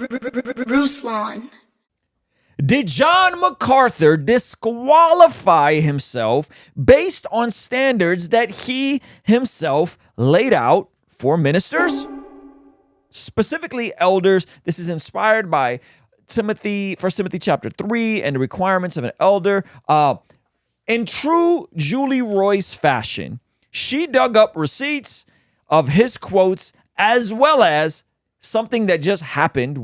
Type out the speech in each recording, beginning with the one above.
Ruslan. Did John MacArthur disqualify himself based on standards that he himself laid out for ministers? Specifically elders. This is inspired by Timothy, 1 Timothy chapter 3 and the requirements of an elder. In true Julie Royce fashion, she dug up receipts of his quotes as well as something that just happened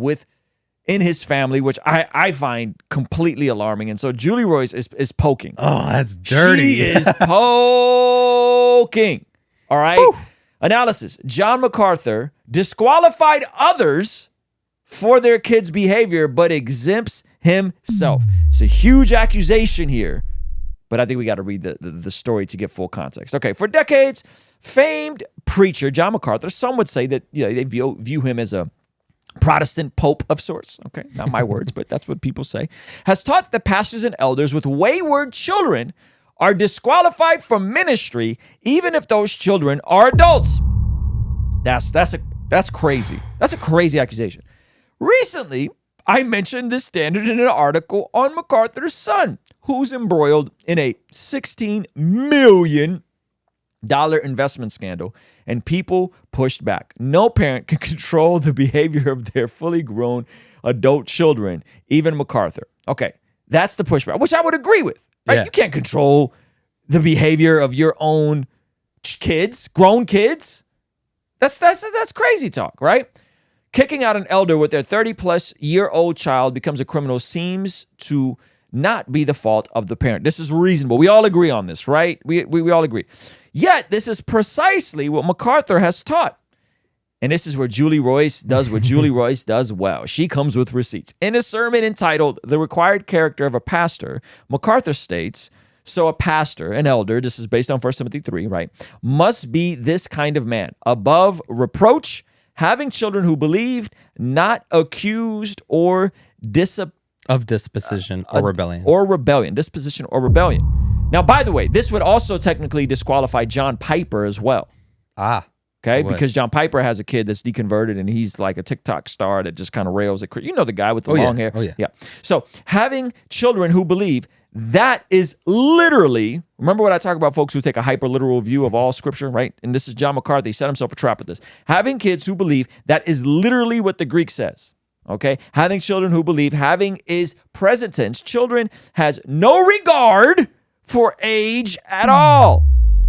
in his family, which I find completely alarming. And so Julie Royce is poking. Oh, that's dirty. She is poking. All right. Woo. Analysis. John MacArthur disqualified others for their kids' behavior, but exempts himself. It's a huge accusation here, but I think we got to read the story to get full context. Okay, for decades, famed preacher John MacArthur, some would say that they view him as a Protestant pope of sorts. Okay, not my words, but that's what people say. Has taught that pastors and elders with wayward children are disqualified from ministry, even if those children are adults. That's crazy. That's a crazy accusation. Recently, I mentioned this standard in an article on MacArthur's son, who's embroiled in a $16 million investment scandal, and people pushed back. No parent can control the behavior of their fully grown adult children, even MacArthur. Okay, that's the pushback, which I would agree with. Right? Yeah. You can't control the behavior of your own kids, grown kids. That's crazy talk, right? Kicking out an elder with their 30-plus-year-old child becomes a criminal seems to not be the fault of the parent. This is reasonable. We all agree on this, right? We all agree. Yet, this is precisely what MacArthur has taught. And this is where Julie Royce does what Julie Royce does well. She comes with receipts. In a sermon entitled The Required Character of a Pastor, MacArthur states, so a pastor, an elder, this is based on 1 Timothy 3, right, must be this kind of man, above reproach, having children who believed, not accused or of disposition or rebellion. Disposition or rebellion. Now, by the way, this would also technically disqualify John Piper as well. Okay, because John Piper has a kid that's deconverted and he's like a TikTok star that just kind of rails at, you know, the guy with the long hair. Oh, yeah. Yeah. So having children who believe, that is literally, remember what I talk about folks who take a hyper literal view of all scripture, right? And this is John MacArthur. He set himself a trap with this. Having kids who believe, that is literally what the Greek says. Okay? Having children who believe, having is present tense. Children has no regard for age at all.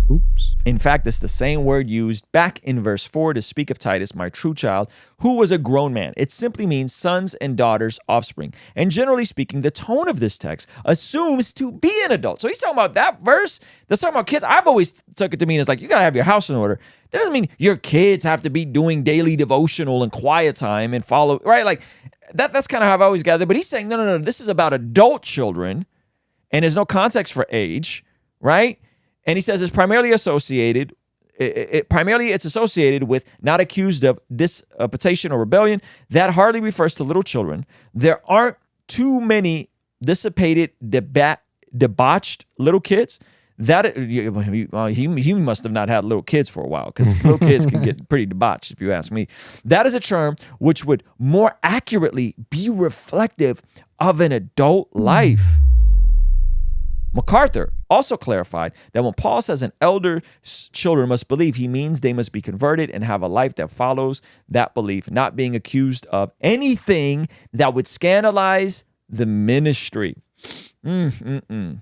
Oops. In fact, it's the same word used back in verse 4 to speak of Titus, my true child, who was a grown man. It simply means sons and daughters, offspring. And generally speaking, the tone of this text assumes to be an adult. So he's talking about that verse. That's talking about kids. I've always took it to mean it's like, you got to have your house in order. That doesn't mean your kids have to be doing daily devotional and quiet time and follow, right? Like that's kind of how I've always gathered. But he's saying, no. This is about adult children and there's no context for age, right? And he says it's primarily associated, it's associated with not accused of dissipation or rebellion. That hardly refers to little children. There aren't too many dissipated, debauched little kids. That he must have not had little kids for a while, because little kids can get pretty debauched, if you ask me. That is a term which would more accurately be reflective of an adult life. MacArthur also clarified that when Paul says an elder's children must believe, he means they must be converted and have a life that follows that belief, not being accused of anything that would scandalize the ministry. And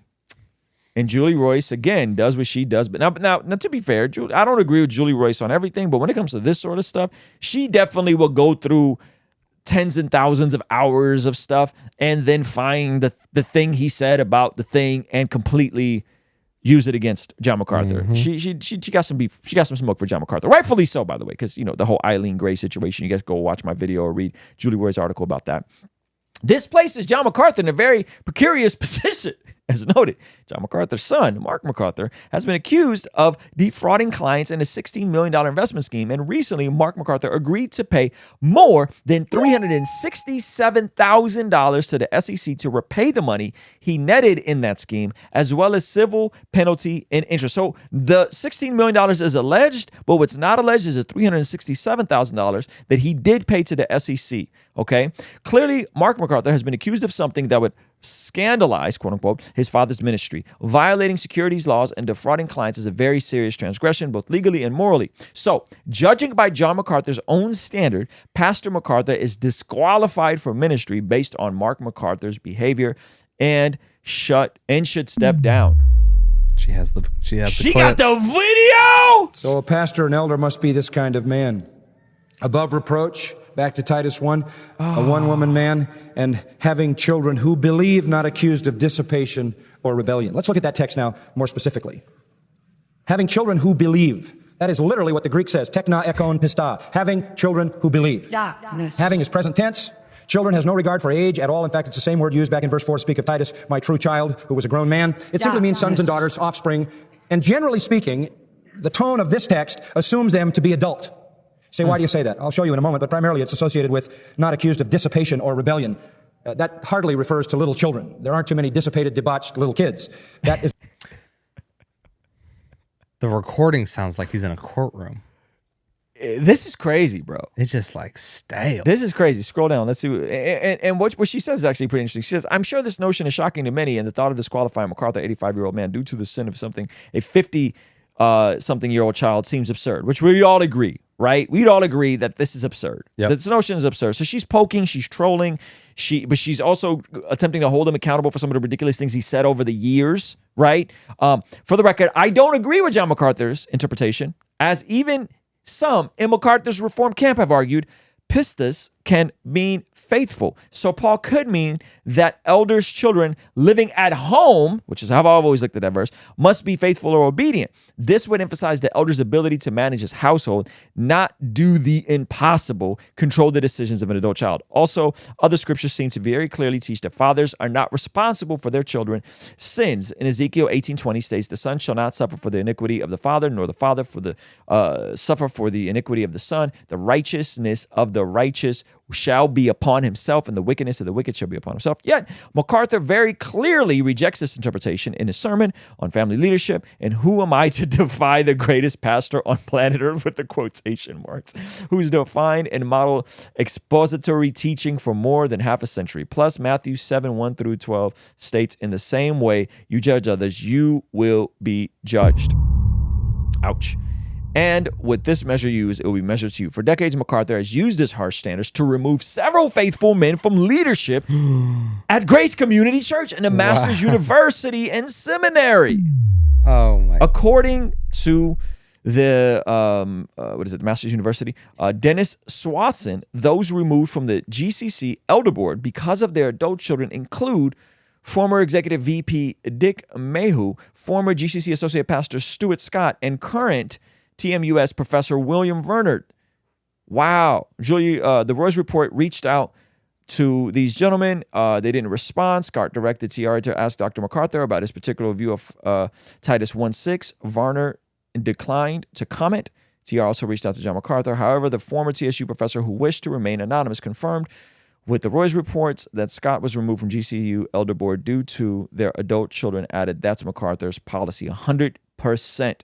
Julie Royce, again, does what she does. But now, to be fair, I don't agree with Julie Royce on everything, but when it comes to this sort of stuff, she definitely will go through tens and thousands of hours of stuff and then find the thing he said about the thing and completely use it against John MacArthur. Mm-hmm. She got some beef. She got some smoke for John MacArthur. Rightfully so, by the way, because, you know, the whole Eileen Gray situation. You guys go watch my video or read Julie Roy's article about that. This places John MacArthur in a very precarious position. As noted, John MacArthur's son, Mark MacArthur, has been accused of defrauding clients in a $16 million investment scheme. And recently, Mark MacArthur agreed to pay more than $367,000 to the SEC to repay the money he netted in that scheme, as well as civil penalty and interest. So the $16 million is alleged, but what's not alleged is the $367,000 that he did pay to the SEC. Okay? Clearly, Mark MacArthur has been accused of something that would scandalize, quote unquote, his father's ministry. Violating securities laws and defrauding clients is a very serious transgression, both legally and morally. So, judging by John MacArthur's own standard, Pastor MacArthur is disqualified from ministry based on Mark MacArthur's behavior and should step down. She got the video. So a pastor and elder must be this kind of man. Above reproach, back to Titus 1, a one-woman man, and having children who believe, not accused of dissipation or rebellion. Let's look at that text now more specifically. Having children who believe. That is literally what the Greek says. Tekna ekon pista. Having children who believe. Having is present tense. Children has no regard for age at all. In fact, it's the same word used back in verse 4 to speak of Titus, my true child, who was a grown man. It simply means sons and daughters, offspring. And generally speaking, the tone of this text assumes them to be adult. Say, why do you say that? I'll show you in a moment, but primarily it's associated with not accused of dissipation or rebellion. That hardly refers to little children. There aren't too many dissipated, debauched little kids. That is. The recording sounds like he's in a courtroom. This is crazy, bro. It's just like stale. This is crazy. Scroll down. Let's see. And what she says is actually pretty interesting. She says, I'm sure this notion is shocking to many, and the thought of disqualifying MacArthur, 85-year-old man, due to the sin of something, a 50-something-year-old child seems absurd, which we all agree, right? We'd all agree that this is absurd. Yep. This notion is absurd. So she's poking, she's trolling, but she's also attempting to hold him accountable for some of the ridiculous things he said over the years, right? For the record, I don't agree with John MacArthur's interpretation, as even some in MacArthur's Reformed camp have argued pistis can mean faithful. So Paul could mean that elders' children living at home, which is how I've always looked at that verse, must be faithful or obedient. This would emphasize the elder's ability to manage his household, not do the impossible, control the decisions of an adult child. Also, other scriptures seem to very clearly teach that fathers are not responsible for their children's sins. In Ezekiel 18:20 states, the son shall not suffer for the iniquity of the father, nor the father suffer for the iniquity of the son. The righteousness of the righteous shall be upon himself, and the wickedness of the wicked shall be upon himself. Yet, MacArthur very clearly rejects this interpretation in his sermon on family leadership. And who am I to defy the greatest pastor on planet Earth, with the quotation marks, who's defined and modeled expository teaching for more than half a century. Plus, Matthew 7:1-12 states, in the same way you judge others, you will be judged. Ouch. And with this measure used, it will be measured to you. For decades, MacArthur has used his harsh standards to remove several faithful men from leadership at Grace Community Church and the Master's University and Seminary. Oh my! According to the Master's University, Dennis Swatson, those removed from the GCC Elder Board because of their adult children include former Executive VP Dick Mayhew, former GCC Associate Pastor Stuart Scott, and current TMUS Professor William Vernert. Wow. Julie, the Roy's report reached out to these gentlemen. They didn't respond. Scott directed TR to ask Dr. MacArthur about his particular view of Titus 1:6. Varner declined to comment. TR also reached out to John MacArthur. However, the former TSU professor who wished to remain anonymous confirmed with the Roy's reports that Scott was removed from GCU Elder Board due to their adult children added. That's MacArthur's policy, 100%.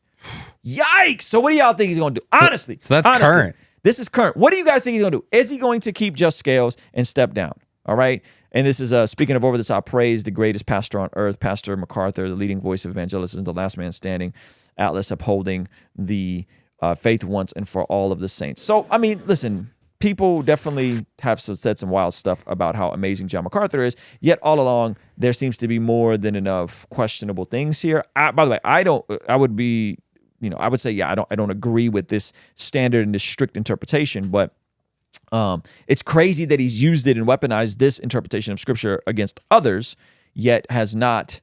Yikes! So what do y'all think he's going to do? Honestly. So that's current. This is current. What do you guys think he's going to do? Is he going to keep just scales and step down? All right? And this is, speaking of over the top praise, the greatest pastor on earth, Pastor MacArthur, the leading voice of evangelism, the last man standing, Atlas upholding the faith once and for all of the saints. So, I mean, listen, people definitely have said some wild stuff about how amazing John MacArthur is, yet all along, there seems to be more than enough questionable things here. By the way, I would say, yeah, I don't agree with this standard and this strict interpretation, but it's crazy that he's used it and weaponized this interpretation of Scripture against others, yet has not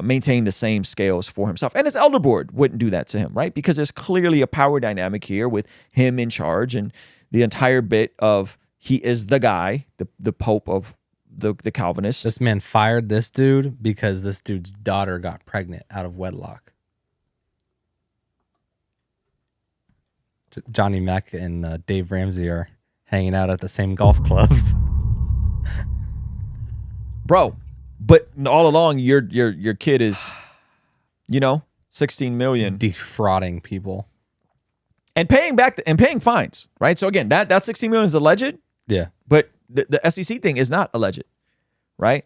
maintained the same scales for himself. And his elder board wouldn't do that to him, right? Because there's clearly a power dynamic here with him in charge, and the entire bit of he is the guy, the Pope of the Calvinists. This man fired this dude because this dude's daughter got pregnant out of wedlock. Johnny Mack and Dave Ramsey are hanging out at the same golf clubs. Bro, but all along your kid is, 16 million Defrauding people. and paying fines, right? So again, that 16 million is alleged, Yeah. but the SEC thing is not alleged, right?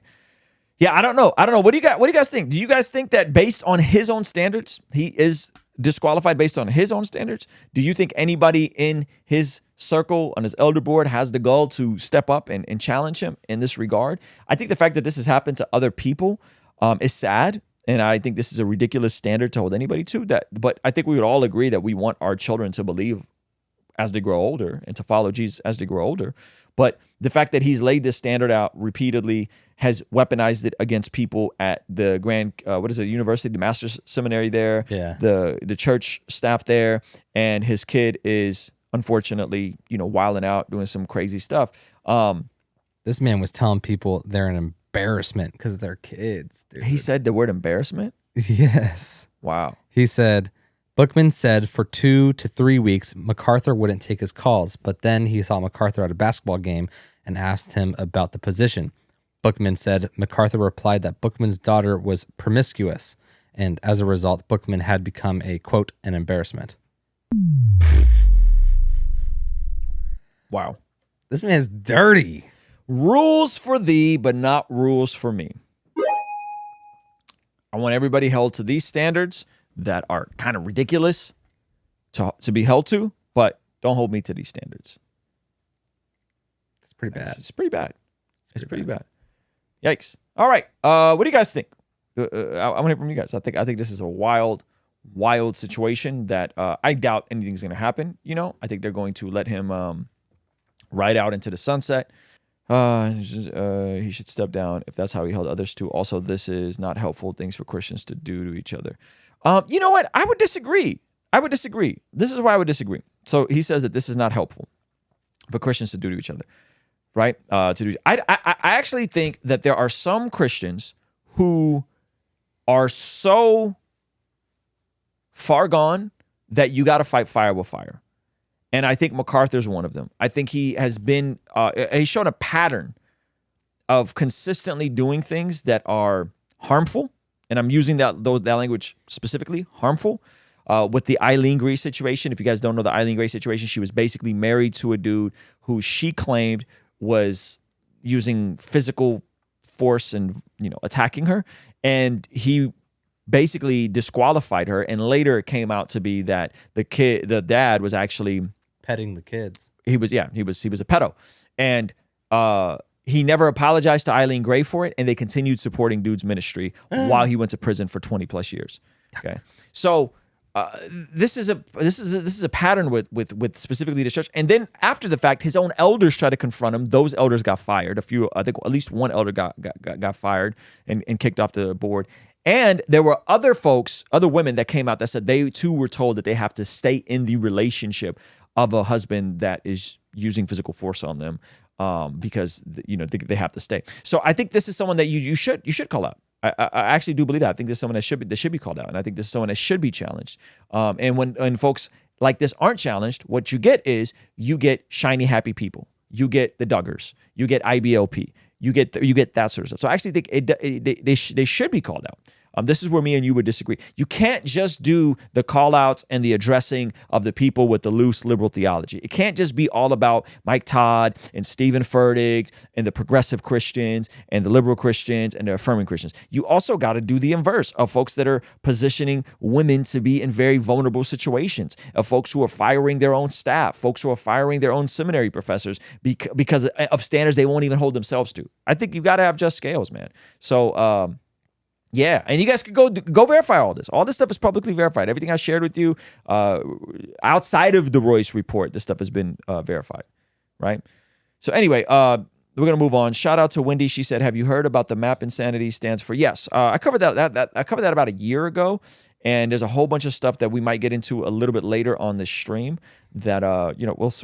Yeah, I don't know. What do you guys think? Do you guys think that based on his own standards, he is disqualified based on his own standards? Do you think anybody in his circle, on his elder board, has the gall to step up and challenge him in this regard? I think the fact that this has happened to other people is sad. And I think this is a ridiculous standard to hold anybody to. But I think we would all agree that we want our children to believe as they grow older and to follow Jesus as they grow older. But the fact that he's laid this standard out repeatedly, has weaponized it against people at the university, the master's seminary there, the church staff there, and his kid is unfortunately, wilding out, doing some crazy stuff. This man was telling people they're an embarrassment because they're kids. Dude. He said the word embarrassment? Yes. Wow. He said, Bookman said for 2 to 3 weeks, MacArthur wouldn't take his calls, but then he saw MacArthur at a basketball game and asked him about the position. Bookman said MacArthur replied that Bookman's daughter was promiscuous, and as a result, Bookman had become a, quote, an embarrassment. Wow. This man's dirty. Rules for thee, but not rules for me. I want everybody held to these standards that are kind of ridiculous to be held to, but don't hold me to these standards. It's pretty bad. It's pretty bad. It's pretty bad. Yikes. All right. What do you guys think? I want to hear from you guys. I think this is a wild situation that I doubt anything's going to happen. I think they're going to let him ride out into the sunset. He should step down if that's how he held others to. Also, this is not helpful things for Christians to do to each other. You know what? I would disagree. This is why I would disagree. So he says that this is not helpful for Christians to do to each other, right? I actually think that there are some Christians who are so far gone that you got to fight fire with fire. And I think MacArthur's one of them. I think he has been, he's shown a pattern of consistently doing things that are harmful. And I'm using that language specifically, harmful. With the Eileen Gray situation, if you guys don't know the Eileen Gray situation, she was basically married to a dude who she claimed was using physical force and, attacking her. And he basically disqualified her. And later it came out to be that the dad was actually petting the kids. He was a pedo. And he never apologized to Eileen Gray for it, and they continued supporting dude's ministry while he went to prison for 20 plus years. Okay. So this is a pattern with specifically the church. And then after the fact, his own elders tried to confront him. Those elders got fired. I think at least one elder got fired and kicked off the board. And there were other women that came out that said they too were told that they have to stay in the relationship of a husband that is using physical force on them because they have to stay. So I think this is someone that you should call out. I actually do believe that. I think this is someone that should be called out, and I think this is someone that should be challenged. And when folks like this aren't challenged, what you get is you get shiny happy people. You get the Duggars. You get IBLP. You get that sort of stuff. So I actually think they should be called out. This is where me and you would disagree. You can't just do the call-outs and the addressing of the people with the loose liberal theology. It can't just be all about Mike Todd and Stephen Furtick and the progressive Christians and the liberal Christians and the affirming Christians. You also got to do the inverse of folks that are positioning women to be in very vulnerable situations, of folks who are firing their own staff, folks who are firing their own seminary professors because of standards they won't even hold themselves to. I think you've got to have just scales, man. So, yeah, and you guys can go verify all this. All this stuff is publicly verified. Everything I shared with you outside of the Royce report, this stuff has been verified, right? So anyway, we're going to move on. Shout out to Wendy. She said, have you heard about the MAP insanity stands for? Yes, I covered that. I covered that about a year ago, and there's a whole bunch of stuff that we might get into a little bit later on this stream that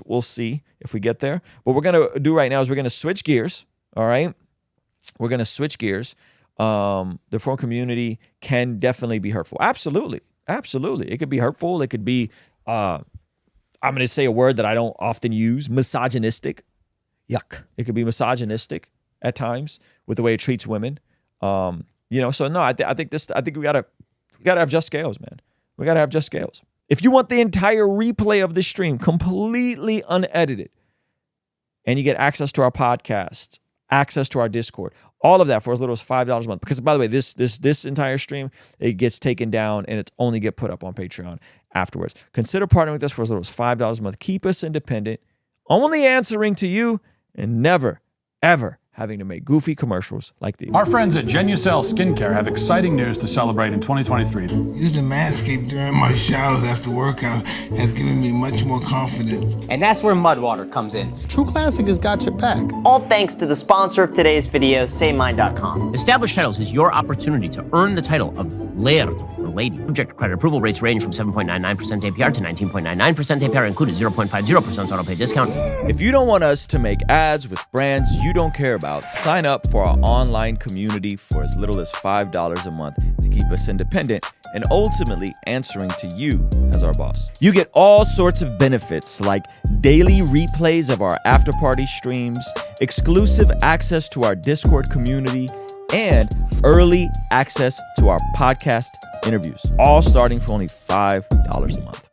we'll see if we get there. What we're going to do right now is we're going to switch gears, all right? we're going to switch gears. The forum community can definitely be hurtful. Absolutely. Absolutely. It could be hurtful. It could be, I'm going to say a word that I don't often use, misogynistic. Yuck. It could be misogynistic at times with the way it treats women. So no, I think we gotta have just scales, man. We gotta have just scales. If you want the entire replay of this stream completely unedited, and you get access to our podcast, access to our Discord, all of that for as little as $5 a month. Because by the way, this entire stream, it gets taken down and it's only get put up on Patreon afterwards. Consider partnering with us for as little as $5 a month. Keep us independent, only answering to you, and never, ever having to make goofy commercials like these. Our friends at Genucel Skincare have exciting news to celebrate in 2023. Using Manscaped during my showers after workout has given me much more confidence. And that's where Mudwater comes in. True Classic has got your back. All thanks to the sponsor of today's video, SayMine.com. Established Titles is your opportunity to earn the title of Laird or Lady. Subject to credit approval, rates range from 7.99% APR to 19.99% APR, included 0.50% auto pay discount. If you don't want us to make ads with brands you don't care about, sign up for our online community for as little as $5 a month to keep us independent and ultimately answering to you as our boss. You get all sorts of benefits like daily replays of our after party streams, exclusive access to our Discord community, and early access to our podcast interviews, all starting for only $5 a month.